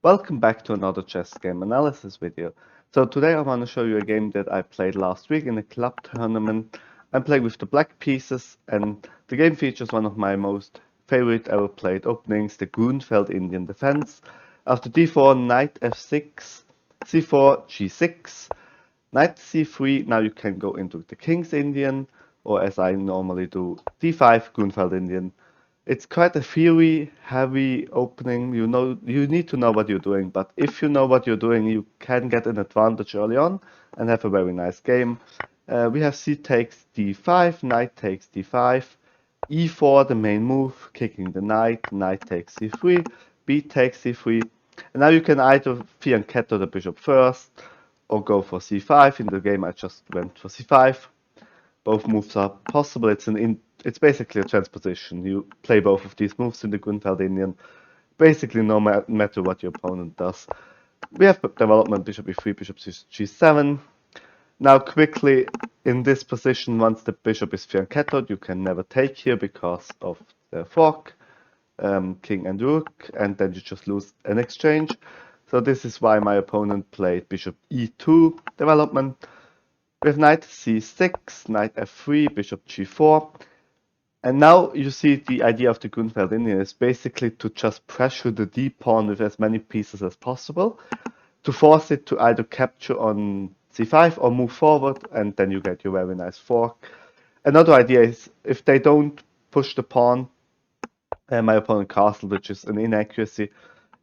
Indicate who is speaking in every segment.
Speaker 1: Welcome back to another chess game analysis video. So today I want to show you a game that I played last week in a club tournament. I'm playing with the black pieces, and the game features one of my most favorite ever played openings, the Grünfeld Indian defense. After d4, knight f6, c4, g6, knight c3, now you can go into the king's Indian, or as I normally do, d5, Grünfeld Indian. It's quite a theory heavy opening. You need to know what you're doing, but if you know what you're doing, you can get an advantage early on and have a very nice game. We have c takes d5, knight takes d5, e4 the main move, kicking the knight, knight takes c3, b takes c3, and now you can either fianchetto the bishop first or go for c5. In the game I just went for c5. Both moves are possible. It's basically a transposition. You play both of these moves in the Grünfeld Indian, basically no matter what your opponent does. We have development bishop e3, bishop g7. Now quickly, in this position, once the bishop is fianchettoed, you can never take here because of the fork, king and rook, and then you just lose an exchange. So this is why my opponent played bishop e2 development. We have knight c6, knight f3, bishop g4. And now you see the idea of the Grünfeld Indian is basically to just pressure the d-pawn with as many pieces as possible to force it to either capture on c5 or move forward, and then you get your very nice fork. Another idea is if they don't push the pawn, my opponent castle, which is an inaccuracy.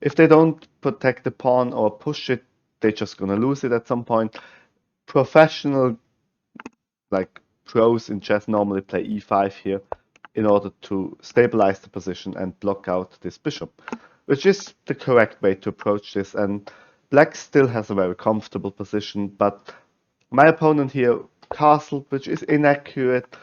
Speaker 1: If they don't protect the pawn or push it, they're just gonna lose it at some point. Professional, like pros in chess, normally play e5 here in order to stabilize the position and block out this bishop, which is the correct way to approach this. And black still has a very comfortable position, but my opponent here castled, which is inaccurate.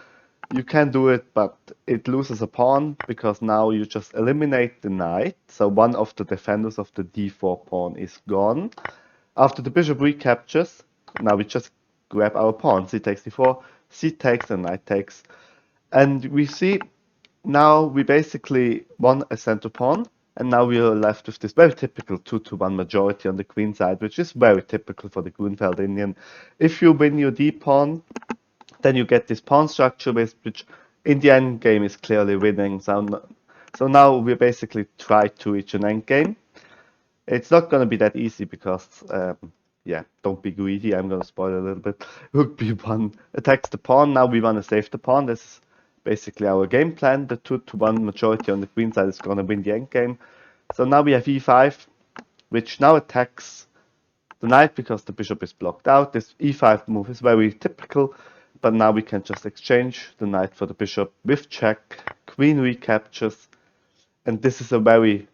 Speaker 1: You can do it, but it loses a pawn because now you just eliminate the knight. So one of the defenders of the d4 pawn is gone. After the bishop recaptures, now we just grab our pawn. C takes d4, c takes, and knight takes. And we see now we basically won a center pawn, and now we are left with this very typical 2-1 majority on the queen side, which is very typical for the Grünfeld Indian. If you win your d-pawn, then you get this pawn structure, which in the end game is clearly winning. So now we basically try to reach an end game. It's not going to be that easy because, yeah, don't be greedy. I'm going to spoil a little bit. Rook b1 attacks the pawn. Now we want to save the pawn. This is basically our game plan. The 2-1 majority on the queen side is going to win the endgame. So now we have e5, which now attacks the knight because the bishop is blocked out. This e5 move is very typical, but now we can just exchange the knight for the bishop with check. Queen recaptures, and this is a very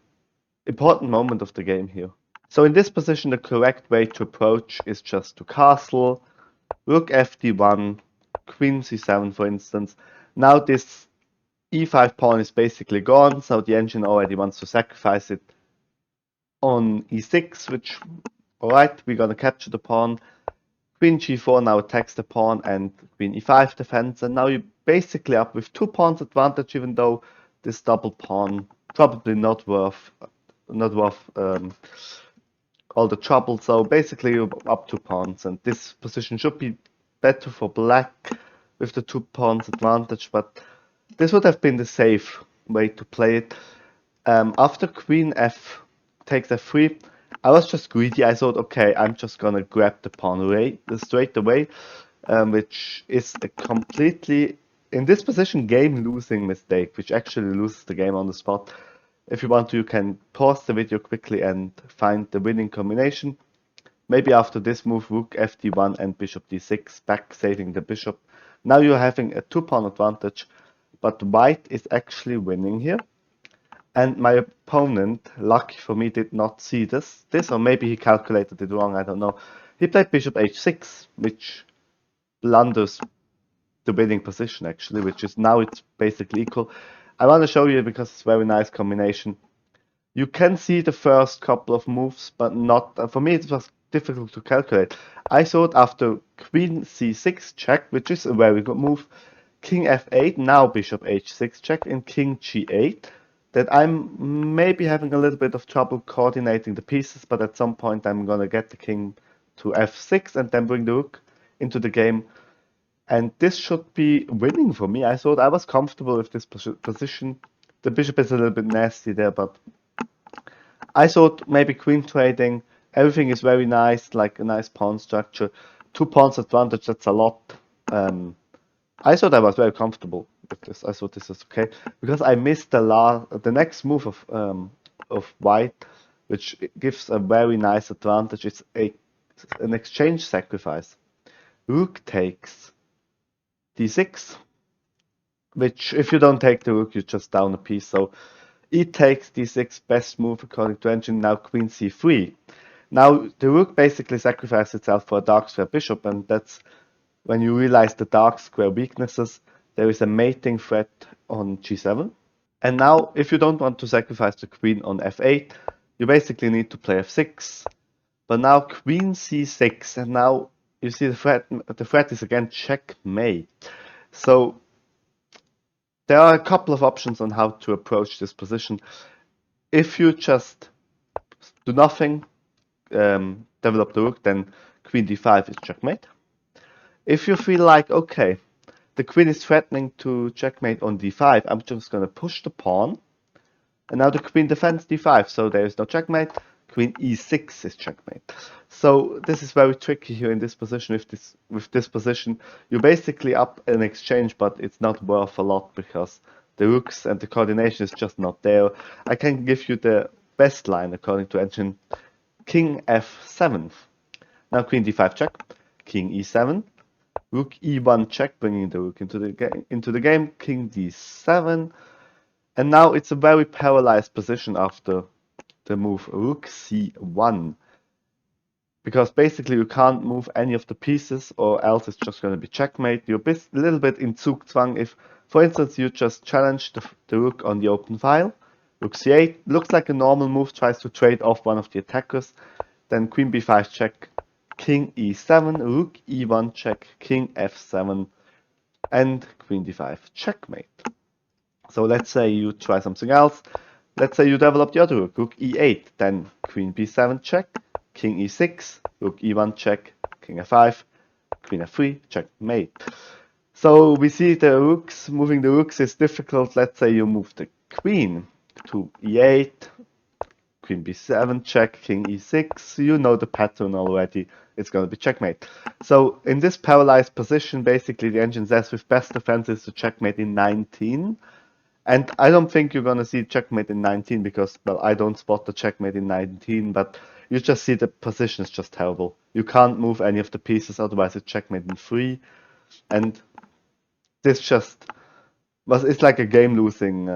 Speaker 1: important moment of the game here. So in this position, the correct way to approach is just to castle, rook fd1, queen c7 for instance. Now this e5 pawn is basically gone, so the engine already wants to sacrifice it on e6, which, alright, we're gonna capture the pawn. Queen g4 now attacks the pawn, and queen e5 defends, and now you're basically up with 2 pawns advantage, even though this double pawn probably not worth all the trouble. So basically you're up 2 pawns, and this position should be better for black with the 2 pawns advantage, but this would have been the safe way to play it. After queen f takes f3, I was just greedy. I thought, okay, I'm just gonna grab the pawn straight away, which is a completely, in this position, game-losing mistake, which actually loses the game on the spot. If you want to, you can pause the video quickly and find the winning combination. Maybe after this move, rook fd1 and bishop d6, back saving the bishop. Now you're having a 2-pawn advantage, but white is actually winning here. And my opponent, lucky for me, did not see this, or maybe he calculated it wrong, I don't know. He played bishop h6, which blunders the winning position actually, which is now it's basically equal. I want to show you because it's a very nice combination. You can see the first couple of moves, but not, for me it was difficult to calculate. I thought after queen c6 check, which is a very good move, king f8, now bishop h6 check, and king g8. that I'm maybe having a little bit of trouble coordinating the pieces, but at some point I'm gonna get the king to f6 and then bring the rook into the game. And this should be winning for me. I thought I was comfortable with this position. The bishop is a little bit nasty there, but I thought maybe queen trading, everything is very nice, like a nice pawn structure. 2 pawns advantage, that's a lot. I thought I was very comfortable with this. I thought this was okay because I missed the next move of white, which gives a very nice advantage. It's an exchange sacrifice. Rook takes d6, which if you don't take the rook, you just down a piece. So e takes d6, best move according to engine. Now queen c3. Now the rook basically sacrifices itself for a dark square bishop, and that's when you realize the dark square weaknesses. There is a mating threat on g7. And now, if you don't want to sacrifice the queen on f8, you basically need to play f6. But now queen c6, and now you see the threat is again checkmate. So there are a couple of options on how to approach this position. If you just do nothing, develop the rook, then queen d5 is checkmate. If you feel like, okay, the queen is threatening to checkmate on d5, I'm just going to push the pawn. And now the queen defends d5, so there is no checkmate. Queen e6 is checkmate. So this is very tricky here in this position. With this position, you're basically up an exchange, but it's not worth a lot because the rooks and the coordination is just not there. I can give you the best line according to engine. King f7. Now queen d5 check. King e7. Rook e1 check, bringing the rook into the game. King d7. And now it's a very paralyzed position after the move rook c1. Because basically you can't move any of the pieces or else it's just going to be checkmate. You're a little bit in Zugzwang if, for instance, you just challenge the rook on the open file. Rook c8 looks like a normal move, tries to trade off one of the attackers. Then queen b5 check, king e7, rook e1 check, king f7, and queen d5 checkmate. So let's say you try something else. Let's say you develop the other rook, rook e8, then queen b7 check, king e6, rook e1 check, king f5, queen f3, checkmate. So we see the rooks, moving the rooks is difficult. Let's say you move the queen to e8, queen b7 check, king e6. You know the pattern already. It's going to be checkmate. So in this paralyzed position, basically the engine says with best defense is to checkmate in 19. And I don't think you're going to see checkmate in 19 because, well, I don't spot the checkmate in 19, but you just see the position is just terrible. You can't move any of the pieces, otherwise it's checkmate in 3. And this just it's like a game-losing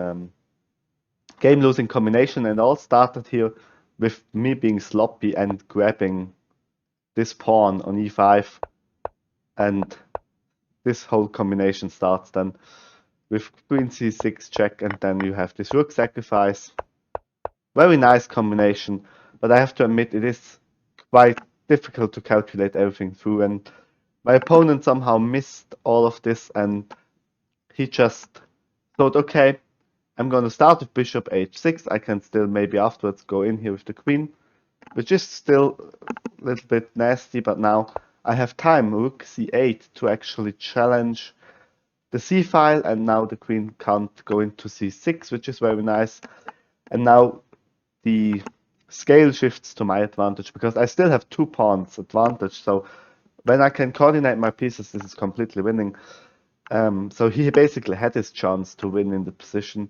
Speaker 1: combination, and all started here with me being sloppy and grabbing this pawn on e5, and this whole combination starts then with queen c6 check, and then you have this rook sacrifice. Very nice combination, but I have to admit it is quite difficult to calculate everything through, and my opponent somehow missed all of this, and he just thought, okay, I'm going to start with bishop h6. I can still maybe afterwards go in here with the queen, which is still a little bit nasty, but now I have time, rook c8, to actually challenge the c file, and now the queen can't go into c6, which is very nice. And now the scale shifts to my advantage because I still have 2 pawns advantage. So when I can coordinate my pieces, this is completely winning. So he basically had his chance to win in the position,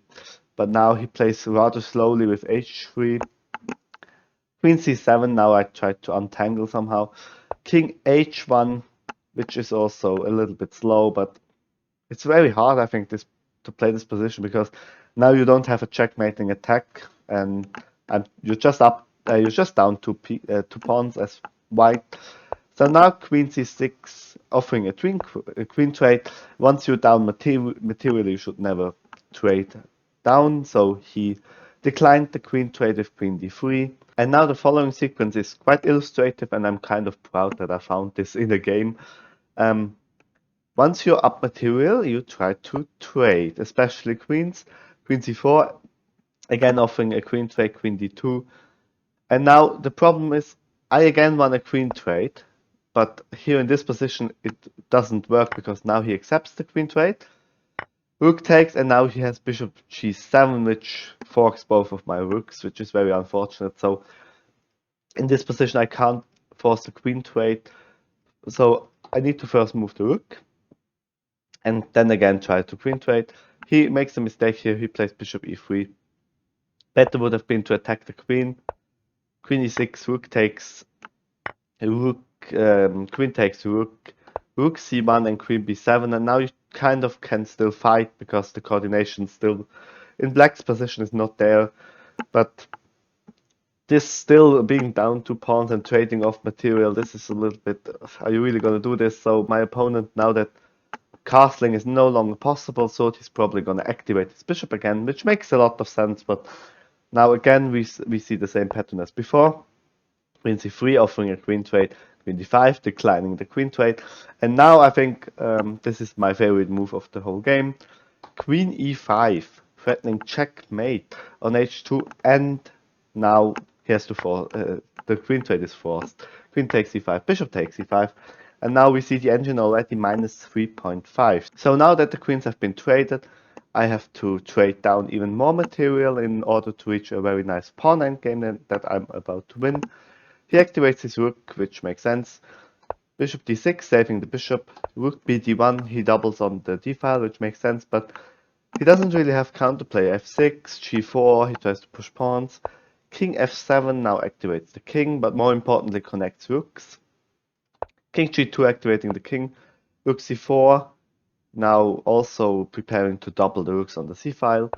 Speaker 1: but now he plays rather slowly with h3. Queen c7, now I tried to untangle somehow. King h1, which is also a little bit slow, but it's very hard, I think, to play this position because now you don't have a checkmating attack, and you're just down 2 pawns as white. So now queen c6, offering a queen trade. Once you're down materially, you should never trade down. So he declined the queen trade with queen d3. And now the following sequence is quite illustrative, and I'm kind of proud that I found this in a game. Once you're up material, you try to trade, especially queens. Queen c4, again offering a queen trade, queen d2. And now the problem is I again won a queen trade, but here in this position it doesn't work because now he accepts the queen trade. Rook takes, and now he has bishop g7, which forks both of my rooks, which is very unfortunate. So in this position I can't force the queen trade, so I need to first move the rook and then again try to queen trade. He makes a mistake here, he plays bishop e3. Better would have been to attack the queen. Queen e6, rook takes, rook, queen takes rook, rook c1 and queen b7, and now you kind of can still fight because the coordination still in black's position is not there, but this still being down 2 pawns and trading off material, this is a little bit, are you really going to do this? So my opponent, now that castling is no longer possible, so he's probably going to activate his bishop again, which makes a lot of sense, but now again we see the same pattern as before. Queen c3 offering a queen trade, queen d5 declining the queen trade, and now I think this is my favorite move of the whole game. Queen e5 threatening checkmate on h2, and now he has to the queen trade is forced. Queen takes e5, bishop takes e5, and now we see the engine already minus 3.5. So now that the queens have been traded, I have to trade down even more material in order to reach a very nice pawn endgame that I'm about to win. He activates his rook, which makes sense. Bishop d6, saving the bishop. Rook b d1, he doubles on the d-file, which makes sense, but he doesn't really have counterplay. f6, g4, he tries to push pawns. King f7 now activates the king, but more importantly connects rooks. King g2 activating the king. Rook c4, now also preparing to double the rooks on the c-file.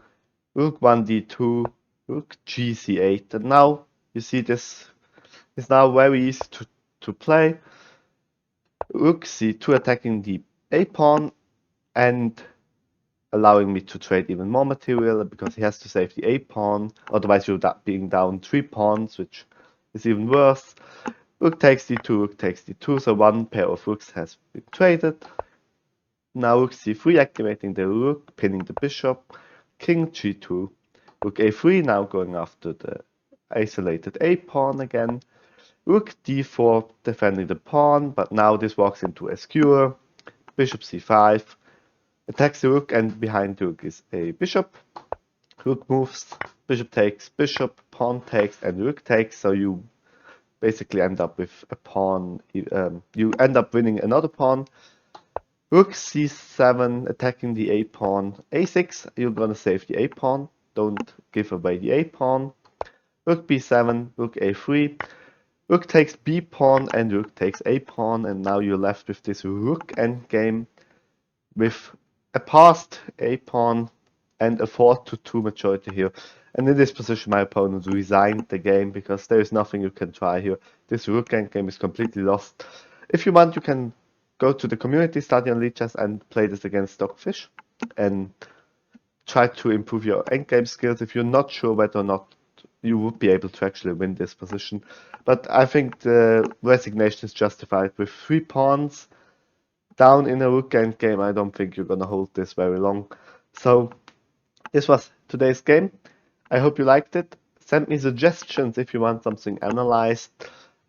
Speaker 1: Rook 1 d2, rook g c8, and now you see this is now very easy to play. Rook c2 attacking the a pawn and allowing me to trade even more material because he has to save the a pawn, otherwise you're being down 3 pawns, which is even worse. Rook takes d2, rook takes d2, so one pair of rooks has been traded. Now rook c3 activating the rook, pinning the bishop. King g2, rook a3 now going after the isolated a pawn again. Rook d4 defending the pawn, but now this walks into a skewer. Bishop c5 attacks the rook, and behind the rook is a bishop. Rook moves, bishop takes, bishop, pawn takes, and rook takes, so you basically end up with a pawn, you end up winning another pawn. Rook c7 attacking the a pawn. a6, you're gonna save the a pawn, don't give away the a pawn. Rook b7, rook a3. Rook takes b pawn and rook takes a pawn, and now you're left with this rook endgame with a passed a pawn and a 4-2 majority here. And in this position my opponent resigned the game because there is nothing you can try here. This rook endgame is completely lost. If you want, you can go to the community, study on lead chess, and play this against Stockfish and try to improve your endgame skills if you're not sure whether or not you would be able to actually win this position. But I think the resignation is justified. With 3 pawns down in a rook endgame, I don't think you're gonna hold this very long. So this was today's game. I hope you liked it. Send me suggestions if you want something analyzed.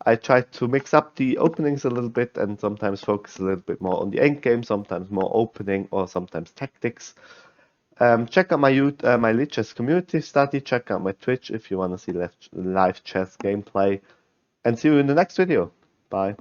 Speaker 1: I try to mix up the openings a little bit and sometimes focus a little bit more on the endgame, sometimes more opening or sometimes tactics. Check out my lead chess community study. Check out my Twitch if you want to see live chess gameplay. And see you in the next video. Bye.